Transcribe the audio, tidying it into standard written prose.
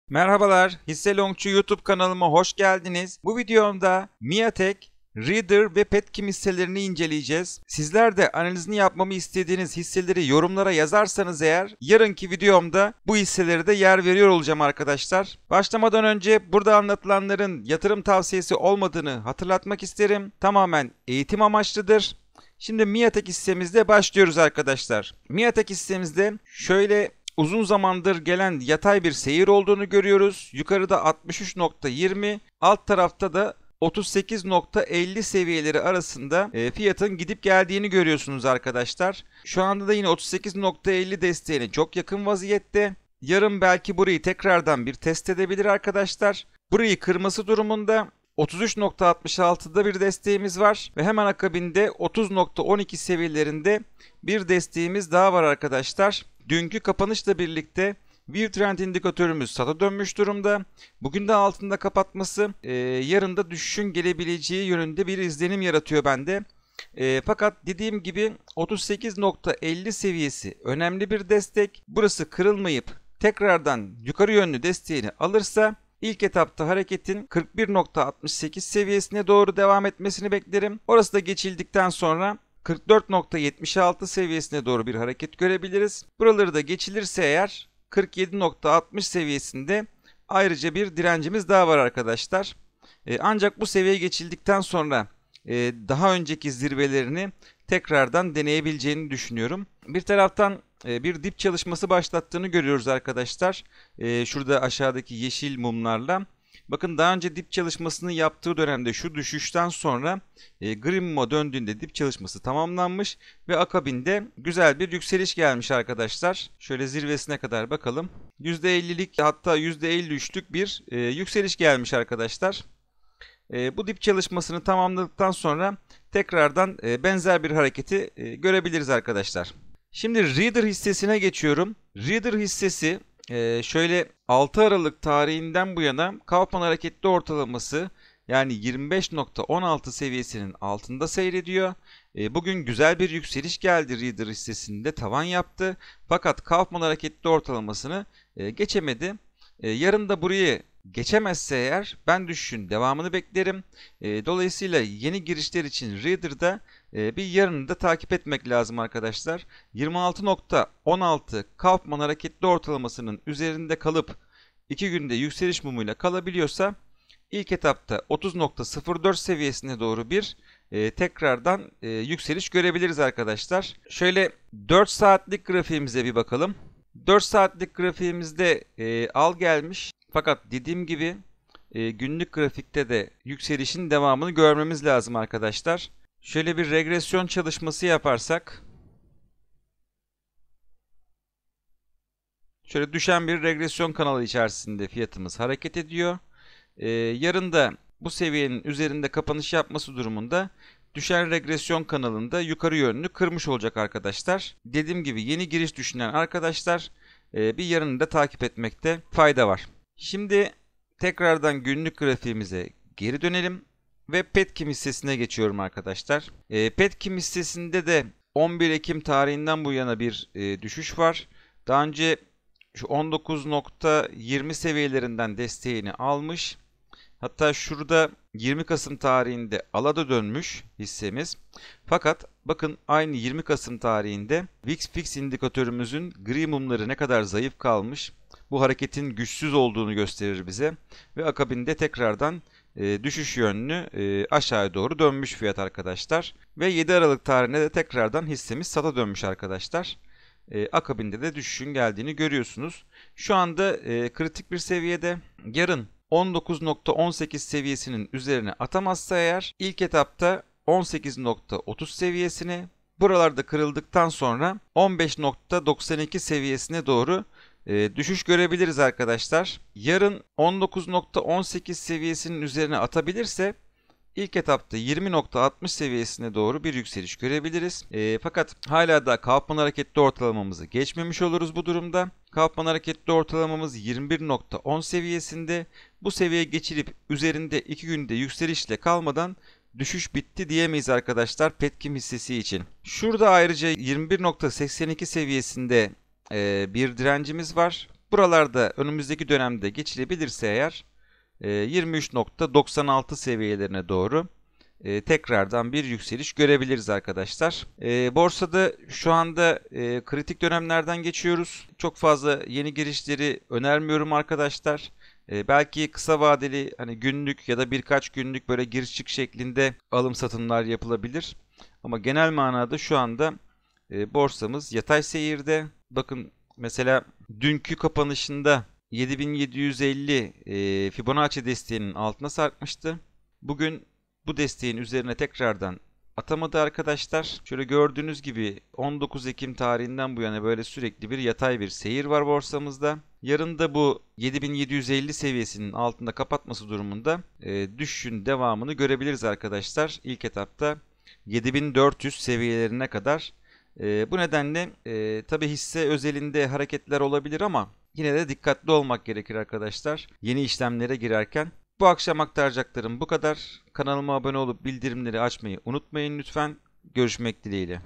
Merhabalar, Hisse Longçu YouTube kanalıma hoş geldiniz. Bu videomda Miatek, Reader ve Petkim hisselerini inceleyeceğiz. Sizler de analizini yapmamı istediğiniz hisseleri yorumlara yazarsanız eğer, yarınki videomda bu hisseleri de yer veriyor olacağım arkadaşlar. Başlamadan önce burada anlatılanların yatırım tavsiyesi olmadığını hatırlatmak isterim. Tamamen eğitim amaçlıdır. Şimdi Miatek hissemizde başlıyoruz arkadaşlar. Miatek hissemizde şöyle uzun zamandır gelen yatay bir seyir olduğunu görüyoruz. Yukarıda 63.20, alt tarafta da 38.50 seviyeleri arasında fiyatın gidip geldiğini görüyorsunuz arkadaşlar. Şu anda da yine 38.50 desteğine çok yakın vaziyette. Yarın belki burayı tekrardan bir test edebilir arkadaşlar. Burayı kırması durumunda 33.66'da bir desteğimiz var ve hemen akabinde 30.12 seviyelerinde bir desteğimiz daha var arkadaşlar. Dünkü kapanışla birlikte bir trend indikatörümüz sata dönmüş durumda. Bugün de altında kapatması yarın da düşüşün gelebileceği yönünde bir izlenim yaratıyor bende. Fakat dediğim gibi 38.50 seviyesi önemli bir destek. Burası kırılmayıp tekrardan yukarı yönlü desteğini alırsa İlk etapta hareketin 41.68 seviyesine doğru devam etmesini beklerim. Orası da geçildikten sonra 44.76 seviyesine doğru bir hareket görebiliriz. Buraları da geçilirse eğer 47.60 seviyesinde ayrıca bir direncimiz daha var arkadaşlar. Ancak bu seviye geçildikten sonra daha önceki zirvelerini tekrardan deneyebileceğini düşünüyorum. Bir taraftan bir dip çalışması başlattığını görüyoruz arkadaşlar. Şurada aşağıdaki yeşil mumlarla. Bakın daha önce dip çalışmasını yaptığı dönemde şu düşüşten sonra gri muma döndüğünde dip çalışması tamamlanmış ve akabinde güzel bir yükseliş gelmiş arkadaşlar. Şöyle zirvesine kadar bakalım. %50'lik hatta %53'lük bir yükseliş gelmiş arkadaşlar. Bu dip çalışmasını tamamladıktan sonra tekrardan benzer bir hareketi görebiliriz arkadaşlar. Şimdi Reader hissesine geçiyorum. Reader hissesi şöyle 6 Aralık tarihinden bu yana Kaufman hareketli ortalaması yani 25.16 seviyesinin altında seyrediyor. Bugün güzel bir yükseliş geldi, Reader hissesinde tavan yaptı. Fakat Kaufman hareketli ortalamasını geçemedi. Yarın da burayı geçemezse eğer ben düşüşün devamını beklerim. Dolayısıyla yeni girişler için Reader'da bir yarını da takip etmek lazım arkadaşlar. 26.16 Kaufman hareketli ortalamasının üzerinde kalıp 2 günde yükseliş mumuyla kalabiliyorsa ilk etapta 30.04 seviyesine doğru bir tekrardan yükseliş görebiliriz arkadaşlar. Şöyle 4 saatlik grafiğimize bir bakalım. 4 saatlik grafiğimizde al gelmiş. Fakat dediğim gibi günlük grafikte de yükselişin devamını görmemiz lazım arkadaşlar. Şöyle bir regresyon çalışması yaparsak, şöyle düşen bir regresyon kanalı içerisinde fiyatımız hareket ediyor. Yarın da bu seviyenin üzerinde kapanış yapması durumunda düşen regresyon kanalında yukarı yönlü kırmış olacak arkadaşlar. Dediğim gibi yeni giriş düşünen arkadaşlar bir yarını da takip etmekte fayda var. Şimdi tekrardan günlük grafiğimize geri dönelim ve Petkim hissesine geçiyorum arkadaşlar. Petkim hissesinde de 11 Ekim tarihinden bu yana bir düşüş var. Daha önce şu 19.20 seviyelerinden desteğini almış. Hatta şurada 20 Kasım tarihinde alada dönmüş hissemiz. Fakat bakın aynı 20 Kasım tarihinde VIX Fix indikatörümüzün gri mumları ne kadar zayıf kalmış. Bu hareketin güçsüz olduğunu gösterir bize. Ve akabinde tekrardan düşüş yönlü aşağıya doğru dönmüş fiyat arkadaşlar. Ve 7 Aralık tarihinde de tekrardan hissemiz sata dönmüş arkadaşlar. Akabinde de düşüşün geldiğini görüyorsunuz. Şu anda kritik bir seviyede. Yarın 19.18 seviyesinin üzerine atamazsa eğer ilk etapta 18.30 seviyesini, buralarda kırıldıktan sonra 15.92 seviyesine doğru düşüş görebiliriz arkadaşlar. Yarın 19.18 seviyesinin üzerine atabilirse ilk etapta 20.60 seviyesine doğru bir yükseliş görebiliriz. Fakat hala da Kaufman hareketli ortalamamızı geçmemiş oluruz bu durumda. Kaufman hareketli ortalamamız 21.10 seviyesinde. Bu seviye geçilip üzerinde 2 günde yükselişle kalmadan düşüş bitti diyemeyiz arkadaşlar Petkim hissesi için. Şurada ayrıca 21.82 seviyesinde bir direncimiz var. Buralarda önümüzdeki dönemde geçilebilirse eğer 23.96 seviyelerine doğru tekrardan bir yükseliş görebiliriz arkadaşlar. Borsada şu anda kritik dönemlerden geçiyoruz. Çok fazla yeni girişleri önermiyorum arkadaşlar. Belki kısa vadeli hani günlük ya da birkaç günlük böyle giriş çık şeklinde alım satımlar yapılabilir. Ama genel manada şu anda borsamız yatay seyirde. Bakın mesela dünkü kapanışında 7750 Fibonacci desteğinin altına sarkmıştı. Bugün bu desteğin üzerine tekrardan atamadı arkadaşlar. Şöyle gördüğünüz gibi 19 Ekim tarihinden bu yana böyle sürekli bir yatay bir seyir var borsamızda. Yarın da bu 7750 seviyesinin altında kapatması durumunda düşüşün devamını görebiliriz arkadaşlar. İlk etapta 7400 seviyelerine kadar. Bu nedenle tabi hisse özelinde hareketler olabilir ama yine de dikkatli olmak gerekir arkadaşlar. Yeni işlemlere girerken. Bu akşam aktaracaklarım bu kadar. Kanalıma abone olup bildirimleri açmayı unutmayın lütfen. Görüşmek dileğiyle.